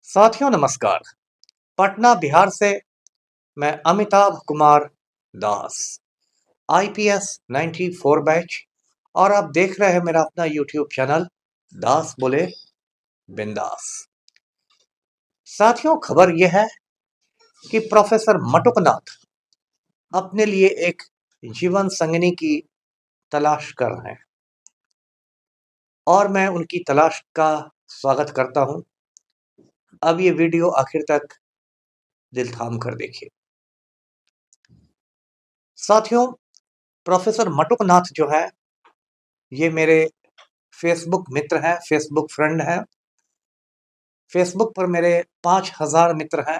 साथियों नमस्कार। पटना बिहार से मैं अमिताभ कुमार दास, आईपीएस 94 बैच, और आप देख रहे हैं मेरा अपना यूट्यूब चैनल दास बोले बिंदास। साथियों, खबर यह है कि प्रोफेसर मटुकनाथ अपने लिए एक जीवन संगिनी की तलाश कर रहे हैं और मैं उनकी तलाश का स्वागत करता हूं। अब ये वीडियो आखिर तक दिल थाम कर देखिए। साथियों, प्रोफेसर मटुकनाथ जो है ये मेरे फेसबुक मित्र हैं, फेसबुक फ्रेंड हैं। फेसबुक पर मेरे 5000 मित्र हैं,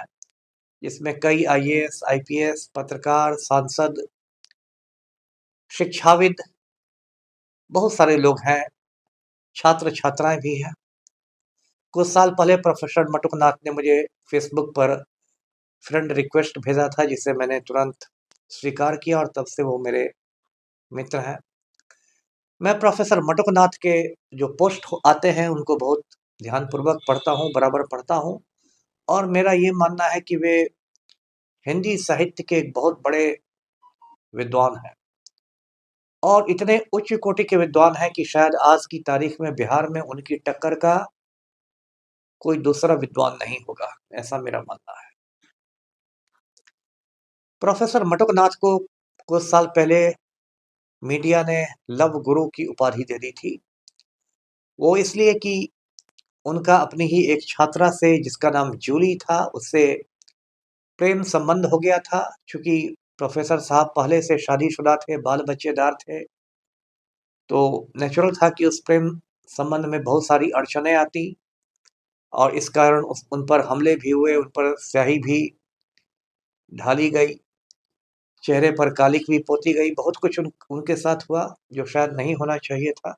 जिसमें कई आईएएस, आईपीएस, पत्रकार, सांसद, शिक्षाविद, बहुत सारे लोग हैं, छात्र छात्राएं भी हैं। कुछ साल पहले प्रोफेसर मटुकनाथ ने मुझे फेसबुक पर फ्रेंड रिक्वेस्ट भेजा था, जिसे मैंने तुरंत स्वीकार किया और तब से वो मेरे मित्र हैं। मैं प्रोफेसर मटुकनाथ के जो पोस्ट आते हैं उनको बहुत ध्यानपूर्वक पढ़ता हूँ, बराबर पढ़ता हूँ, और मेरा ये मानना है कि वे हिंदी साहित्य के एक बहुत बड़े विद्वान हैं और इतने उच्च कोटि के विद्वान हैं कि शायद आज की तारीख में बिहार में उनकी टक्कर का कोई दूसरा विद्वान नहीं होगा, ऐसा मेरा मानना है। प्रोफेसर मटुकनाथ को कुछ साल पहले मीडिया ने लव गुरु की उपाधि दे दी थी। वो इसलिए कि उनका अपनी ही एक छात्रा से, जिसका नाम जूली था, उससे प्रेम संबंध हो गया था। चूंकि प्रोफेसर साहब पहले से शादीशुदा थे, बाल बच्चेदार थे, तो नेचुरल था कि उस प्रेम संबंध में बहुत सारी अड़चनें आती और इस कारण उन पर हमले भी हुए, उन पर स्याही भी ढाली गई, चेहरे पर कालिख भी पोती गई, बहुत कुछ उनके साथ हुआ जो शायद नहीं होना चाहिए था।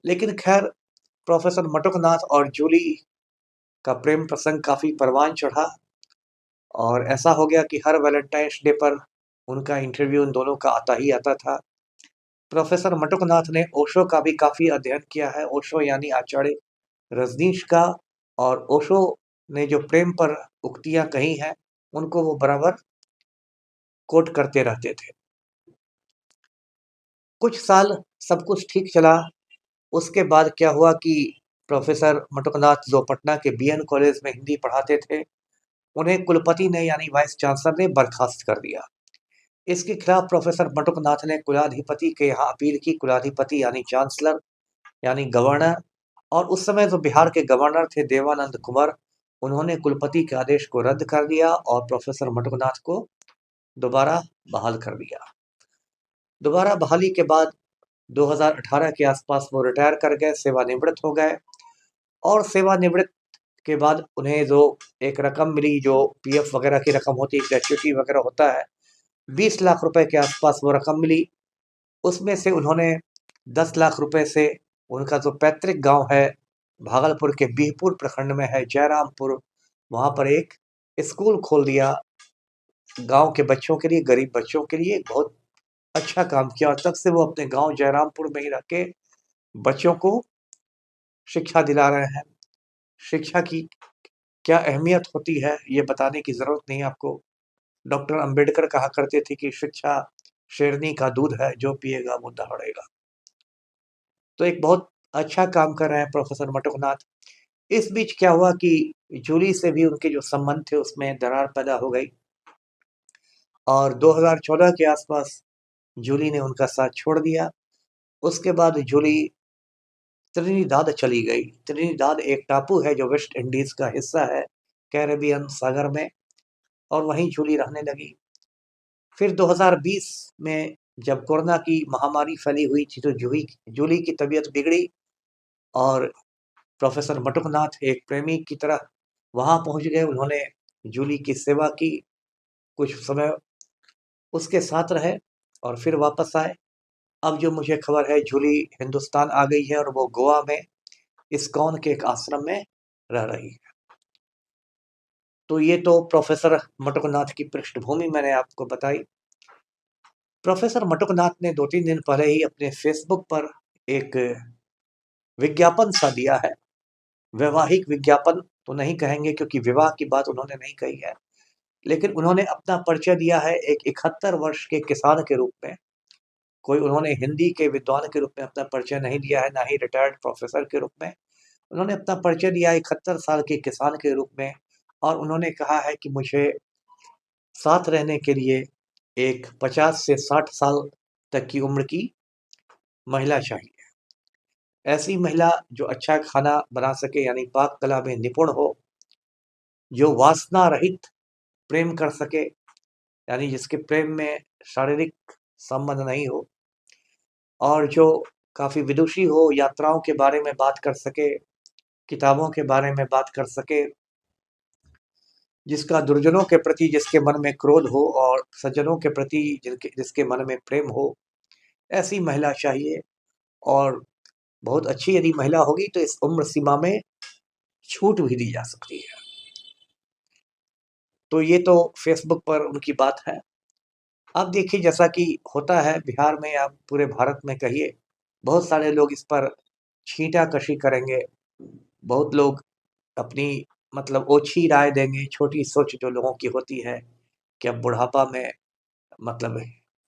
लेकिन खैर, प्रोफेसर मटुकनाथ और जूली का प्रेम प्रसंग काफी परवान चढ़ा और ऐसा हो गया कि हर वैलेंटाइंस डे पर उनका इंटरव्यू उन दोनों का आता ही आता था। प्रोफेसर मटुकनाथ ने ओशो का भी काफी अध्ययन किया है, ओशो यानी आचार्य रजनीश का, और ओशो ने जो प्रेम पर उक्तियां कही हैं उनको वो बराबर कोट करते रहते थे। कुछ साल सब कुछ ठीक चला। उसके बाद क्या हुआ कि प्रोफेसर मटुकनाथ, जो पटना के बीएन कॉलेज में हिंदी पढ़ाते थे, उन्हें कुलपति ने यानी वाइस चांसलर ने बर्खास्त कर दिया। इसके खिलाफ प्रोफेसर मटुकनाथ ने कुलाधिपति के यहाँ अपील की। कुलाधिपति यानी चांसलर यानी गवर्नर, और उस समय जो बिहार के गवर्नर थे देवानंद कुंवर, उन्होंने कुलपति के आदेश को रद्द कर दिया और प्रोफेसर मटुकनाथ को दोबारा बहाल कर दिया। दोबारा बहाली के बाद 2018 के आसपास वो रिटायर कर गए, सेवानिवृत्त हो गए, और सेवानिवृत्त के बाद उन्हें जो एक रकम मिली, जो पीएफ वगैरह की रकम होती है, ग्रेच्युटी वगैरह होता है, 20 लाख रुपए के आसपास वो रकम मिली। उसमें से उन्होंने 10 लाख रुपए से उनका जो पैतृक गांव है, भागलपुर के बिहपुर प्रखंड में है जयरामपुर, वहां पर एक स्कूल खोल दिया गांव के बच्चों के लिए, गरीब बच्चों के लिए। बहुत अच्छा काम किया और तब से वो अपने गांव जयरामपुर में ही रह के बच्चों को शिक्षा दिला रहे हैं। शिक्षा की क्या अहमियत होती है ये बताने की जरूरत नहीं आपको। डॉक्टर अंबेडकर कहा करते थे कि शिक्षा शेरनी का दूध है, जो पिएगा वो दहाड़ेगा। तो एक बहुत अच्छा काम कर रहे हैं प्रोफेसर मटुकनाथ। इस बीच क्या हुआ कि जूली से भी उनके जो संबंध थे उसमें दरार पैदा हो गई और 2014 के आसपास जूली ने उनका साथ छोड़ दिया। उसके बाद जूली त्रिनिदाद चली गई। त्रिनिदाद एक टापू है जो वेस्ट इंडीज का हिस्सा है कैरेबियन सागर में, और वहीं जूली रहने लगी। फिर 2020 में जब कोरोना की महामारी फैली हुई थी तो जूली की तबीयत बिगड़ी और प्रोफेसर मटुकनाथ एक प्रेमी की तरह वहां पहुंच गए। उन्होंने जूली की सेवा की, कुछ समय उसके साथ रहे और फिर वापस आए। अब जो मुझे खबर है, जूली हिंदुस्तान आ गई है और वो गोवा में इस्कॉन के एक आश्रम में रह रही है। तो ये तो प्रोफेसर मटुकनाथ की पृष्ठभूमि मैंने आपको बताई। प्रोफेसर मटुकनाथ ने 2-3 दिन पहले ही अपने फेसबुक पर एक विज्ञापन सा दिया है, वैवाहिक विज्ञापन, तो नहीं कहेंगे क्योंकि विवाह की बात उन्होंने नहीं कही है। लेकिन उन्होंने अपना परिचय दिया है एक 71 वर्ष के किसान के रूप में। कोई उन्होंने हिंदी के विद्वान के रूप में अपना परिचय नहीं दिया है, ना ही रिटायर्ड प्रोफेसर के रूप में। उन्होंने अपना परिचय दिया 71 साल के किसान के रूप में, और उन्होंने कहा है कि मुझे साथ रहने के लिए एक 50 से 60 साल तक की उम्र की महिला चाहिए। ऐसी महिला जो अच्छा खाना बना सके, यानी पाक कला में निपुण हो, जो वासना रहित प्रेम कर सके, यानी जिसके प्रेम में शारीरिक संबंध नहीं हो, और जो काफ़ी विदुषी हो, यात्राओं के बारे में बात कर सके, किताबों के बारे में बात कर सके, जिसका दुर्जनों के प्रति जिसके मन में क्रोध हो और सज्जनों के प्रति जिसके मन में प्रेम हो, ऐसी महिला चाहिए। और बहुत अच्छी यदि महिला होगी तो इस उम्र सीमा में छूट भी दी जा सकती है। तो ये तो फेसबुक पर उनकी बात है। अब देखिए, जैसा कि होता है बिहार में या पूरे भारत में कहिए, बहुत सारे लोग इस पर छींटाकशी करेंगे। बहुत लोग अपनी मतलब ओछी राय देंगे, छोटी सोच जो लोगों की होती है कि अब बुढ़ापा में मतलब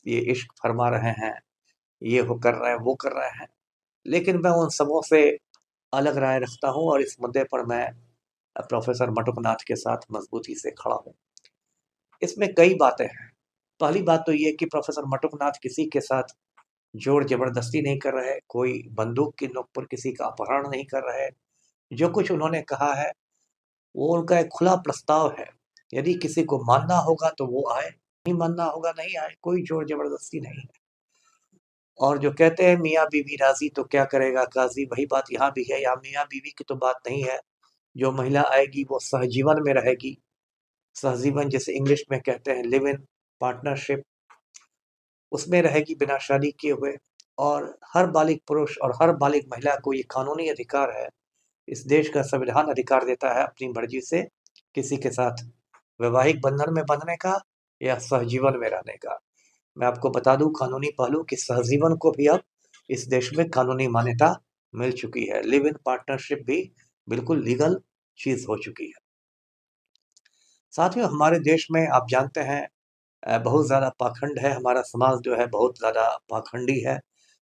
ये इश्क फरमा रहे हैं, ये वो कर रहे हैं, वो कर रहे हैं। लेकिन मैं उन सबों से अलग राय रखता हूँ, और इस मुद्दे पर मैं प्रोफेसर मटुकनाथ के साथ मजबूती से खड़ा हूँ। इसमें कई बातें हैं। पहली बात तो ये कि प्रोफेसर मटुकनाथ किसी के साथ जोर जबरदस्ती नहीं कर रहे, कोई बंदूक की नोक पर किसी का अपहरण नहीं कर रहे। जो कुछ उन्होंने कहा है वो उनका एक खुला प्रस्ताव है। यदि किसी को मानना होगा तो वो आए, नहीं मानना होगा नहीं आए, कोई जोर जबरदस्ती नहीं है। और जो कहते हैं मियाँ बीवी राजी तो क्या करेगा काजी, वही बात यहाँ भी है। यहाँ मियाँ बीवी की तो बात नहीं है। जो महिला आएगी वो सहजीवन में रहेगी। सहजीवन जिसे इंग्लिश में कहते हैं लिव इन पार्टनरशिप, उसमें रहेगी बिना शादी किए हुए। और हर बालिग पुरुष और हर बालिग महिला को ये कानूनी अधिकार है, इस देश का संविधान अधिकार देता है अपनी मर्जी से किसी के साथ वैवाहिक बंधन में बंधने का या सहजीवन में रहने का। मैं आपको बता दूं कानूनी पहलू कि सहजीवन को भी अब इस देश में कानूनी मान्यता मिल चुकी है। लिव इन पार्टनरशिप भी बिल्कुल लीगल चीज हो चुकी है। साथियों, हमारे देश में आप जानते हैं बहुत ज़्यादा पाखंड है। हमारा समाज जो है बहुत ज़्यादा पाखंडी है।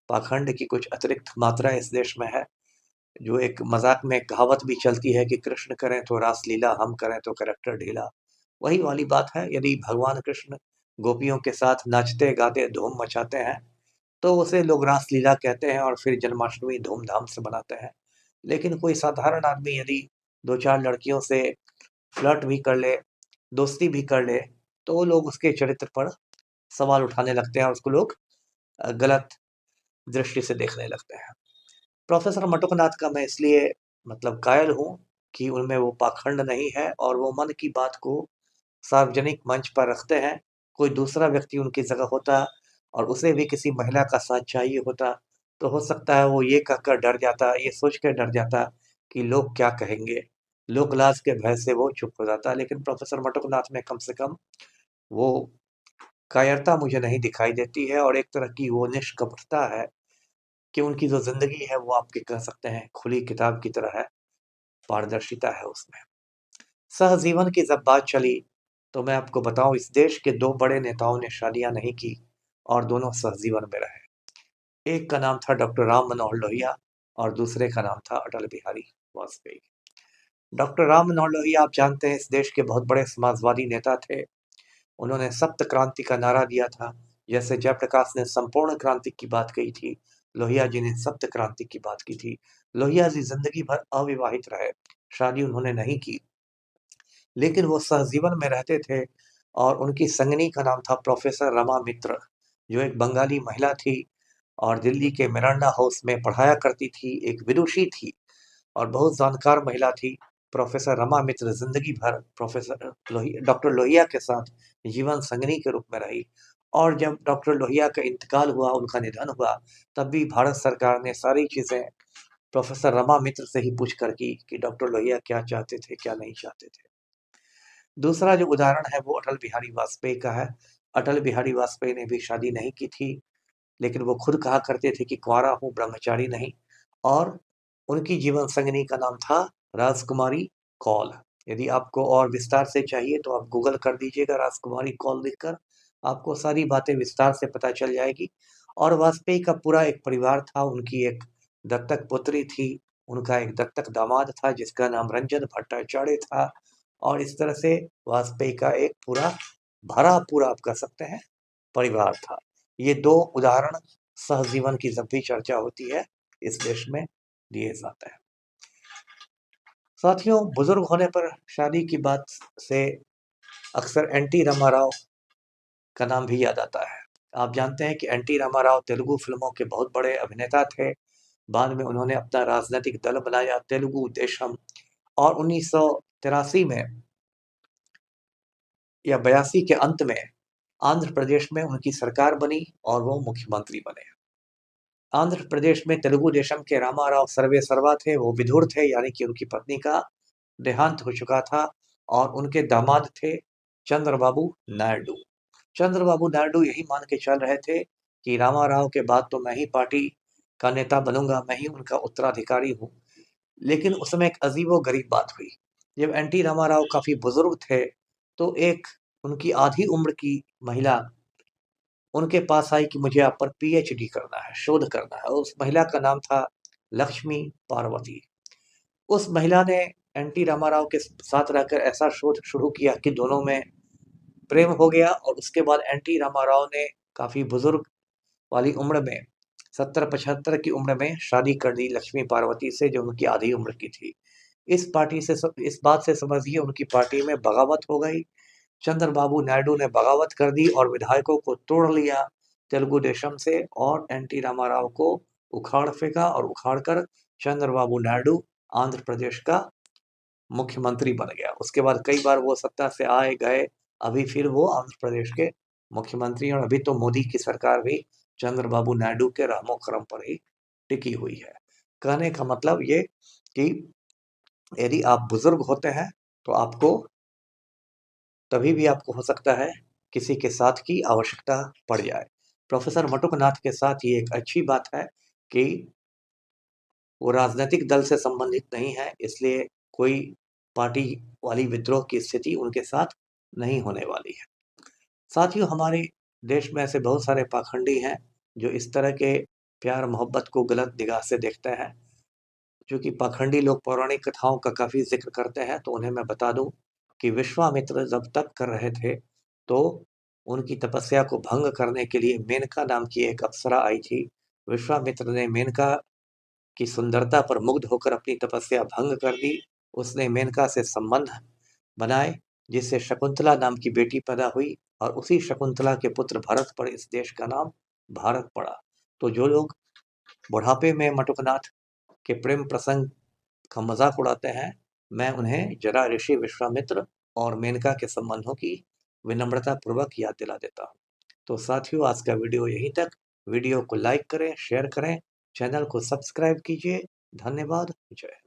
पाखंड की कुछ अतिरिक्त मात्रा इस देश में है। जो एक मजाक में कहावत भी चलती है कि कृष्ण करें तो रासलीला, हम करें तो करैक्टर ढीला। वही वाली बात है। यदि भगवान कृष्ण गोपियों के साथ नाचते गाते धूम मचाते हैं तो उसे लोग रासलीला कहते हैं, और फिर जन्माष्टमी धूमधाम से मनाते हैं। लेकिन कोई साधारण आदमी यदि दो चार लड़कियों से फ्लर्ट भी कर ले, दोस्ती भी कर ले, तो वो लोग उसके चरित्र पर सवाल उठाने लगते हैं और उसको लोग गलत दृष्टि से देखने लगते हैं। प्रोफेसर मटुकनाथ का मैं इसलिए मतलब कायल हूँ कि उनमें वो पाखंड नहीं है, और वो मन की बात को सार्वजनिक मंच पर रखते हैं। कोई दूसरा व्यक्ति उनकी जगह होता और उसे भी किसी महिला का साथ चाहिए होता, तो हो सकता है वो ये कहकर डर जाता, ये सोच कर डर जाता कि लोग क्या कहेंगे, लोक लाज के भय से वो चुप हो जाता। लेकिन प्रोफेसर मटुकनाथ में कम से कम वो कायरता मुझे नहीं दिखाई देती है, और एक तरह की वो निष्कपटता है कि उनकी जो ज़िंदगी है वो आपके कह सकते हैं खुली किताब की तरह है, पारदर्शिता है उसमें। सहजीवन की जब बात चली तो मैं आपको बताऊं, इस देश के दो बड़े नेताओं ने शादियां नहीं की और दोनों सहजीवन में रहे। एक का नाम था डॉक्टर राम मनोहर लोहिया और दूसरे का नाम था अटल बिहारी वाजपेयी। डॉक्टर राम मनोहर लोहिया आप जानते हैं इस देश के बहुत बड़े समाजवादी नेता थे। उन्होंने सप्त क्रांति का नारा दिया था। जैसे जयप्रकाश ने संपूर्ण क्रांति की बात कही थी, लोहिया जी ने सप्त क्रांति की बात की थी। लोहिया जी जिंदगी भर अविवाहित रहे, शादी उन्होंने नहीं की, लेकिन वो सहजीवन में रहते थे। और उनकी संगनी का नाम था प्रोफेसर रमा मित्र, जो एक बंगाली महिला थी और दिल्ली के मिरांडा हाउस में पढ़ाया करती थी, एक विदुषी थी और बहुत जानकार महिला थी। प्रोफेसर रमा मित्र जिंदगी भर प्रोफेसर डॉक्टर लोहिया के साथ जीवन संगनी के रूप में रही। और जब डॉक्टर लोहिया का इंतकाल हुआ, उनका निधन हुआ, तब भी भारत सरकार ने सारी चीजें प्रोफेसर रमा मित्र से ही पूछ कर की कि डॉक्टर लोहिया क्या चाहते थे, क्या नहीं चाहते थे। दूसरा जो उदाहरण है वो अटल बिहारी वाजपेयी का है। अटल बिहारी वाजपेयी ने भी शादी नहीं की थी, लेकिन वो खुद कहा करते थे कि कुंवारा हूँ, ब्रह्मचारी नहीं। और उनकी जीवन संगिनी का नाम था राजकुमारी कौल। यदि आपको और विस्तार से चाहिए तो आप गूगल कर दीजिएगा राजकुमारी कौल लिखकर, आपको सारी बातें विस्तार से पता चल जाएगी। और वाजपेयी का पूरा एक परिवार था, उनकी एक दत्तक पुत्री थी, उनका एक दत्तक दामाद था जिसका नाम रंजन भट्टाचार्य था, और इस तरह से वाजपेयी का एक पूरा भरा पूरा आप कह सकते हैं परिवार था। ये दो उदाहरण सहजीवन की जब भी चर्चा होती है इस देश में दिए जाते हैं। साथियों, बुजुर्ग होने पर शादी की बात से अक्सर एनटी रामाराव का नाम भी याद आता है। आप जानते हैं कि एनटी रामाराव तेलुगु फिल्मों के बहुत बड़े अभिनेता थे। बाद में उन्होंने अपना राजनीतिक दल बनाया तेलुगु देशम, और 1983 में या 82 के अंत में आंध्र प्रदेश में उनकी सरकार बनी और वो मुख्यमंत्री बने। आंध्र प्रदेश में तेलुगु देशम के रामाराव सर्वे सर्वा थे, वो विधुर थे, यानी कि उनकी पत्नी का देहांत हो चुका था, और उनके दामाद थे चंद्रबाबू नायडू। चंद्रबाबू नायडू यही मान के चल रहे थे कि रामाराव के बाद तो मैं ही पार्टी का नेता बनूंगा, मैं ही उनका उत्तराधिकारी हूँ। लेकिन उसमें एक अजीबो-गरीब बात हुई। जब एनटी रामाराव काफ़ी बुजुर्ग थे, तो एक उनकी आधी उम्र की महिला उनके पास आई कि मुझे आप पर पीएचडी करना है, शोध करना है। उस महिला का नाम था लक्ष्मी पार्वती। उस महिला ने एनटी रामाराव के साथ रहकर ऐसा शोध शुरू किया कि दोनों में प्रेम हो गया, और उसके बाद एनटी रामाराव ने काफ़ी बुजुर्ग वाली उम्र में 70-75 की उम्र में शादी कर दी लक्ष्मी पार्वती से, जो उनकी आधी उम्र की थी। इस बात से समझिए उनकी पार्टी में बगावत हो गई। चंद्रबाबू नायडू ने बगावत कर दी और विधायकों को तोड़ लिया तेलुगु देशम से, और एनटी रामाराव को उखाड़ फेंका, और उखाड़कर चंद्रबाबू नायडू आंध्र प्रदेश का मुख्यमंत्री बन गया। उसके बाद कई बार वो सत्ता से आए गए, अभी फिर वो आंध्र प्रदेश के मुख्यमंत्री, और अभी तो मोदी की सरकार भी चंद्रबाबू नायडू के रहमो करम पर ही टिकी हुई है। कहने का मतलब ये कि यदि आप बुजुर्ग होते हैं तो आपको तभी भी आपको हो सकता है किसी के साथ की आवश्यकता पड़ जाए। प्रोफेसर मटुकनाथ के साथ ये एक अच्छी बात है कि वो राजनीतिक दल से संबंधित नहीं है, इसलिए कोई पार्टी वाली विद्रोह की स्थिति उनके साथ नहीं होने वाली है। साथियों, हमारे देश में ऐसे बहुत सारे पाखंडी हैं जो इस तरह के प्यार मोहब्बत को गलत निगाह से देखते हैं। चूँकि पाखंडी लोग पौराणिक कथाओं का काफ़ी ज़िक्र करते हैं, तो उन्हें मैं बता दूँ कि विश्वामित्र जब तप कर रहे थे, तो उनकी तपस्या को भंग करने के लिए मेनका नाम की एक अप्सरा आई थी। विश्वामित्र ने मेनका की सुंदरता पर मुग्ध होकर अपनी तपस्या भंग कर दी। उसने मेनका से संबंध बनाए, जिससे शकुंतला नाम की बेटी पैदा हुई, और उसी शकुंतला के पुत्र भरत पर इस देश का नाम भारत पड़ा। तो जो लोग बुढ़ापे में मटुकनाथ के प्रेम प्रसंग का मजाक उड़ाते हैं, मैं उन्हें जरा ऋषि विश्वामित्र और मेनका के संबंधों की विनम्रता पूर्वक याद दिला देता हूँ। तो साथियों, आज का वीडियो यहीं तक। वीडियो को लाइक करें, शेयर करें, चैनल को सब्सक्राइब कीजिए। धन्यवाद। जय हिंद।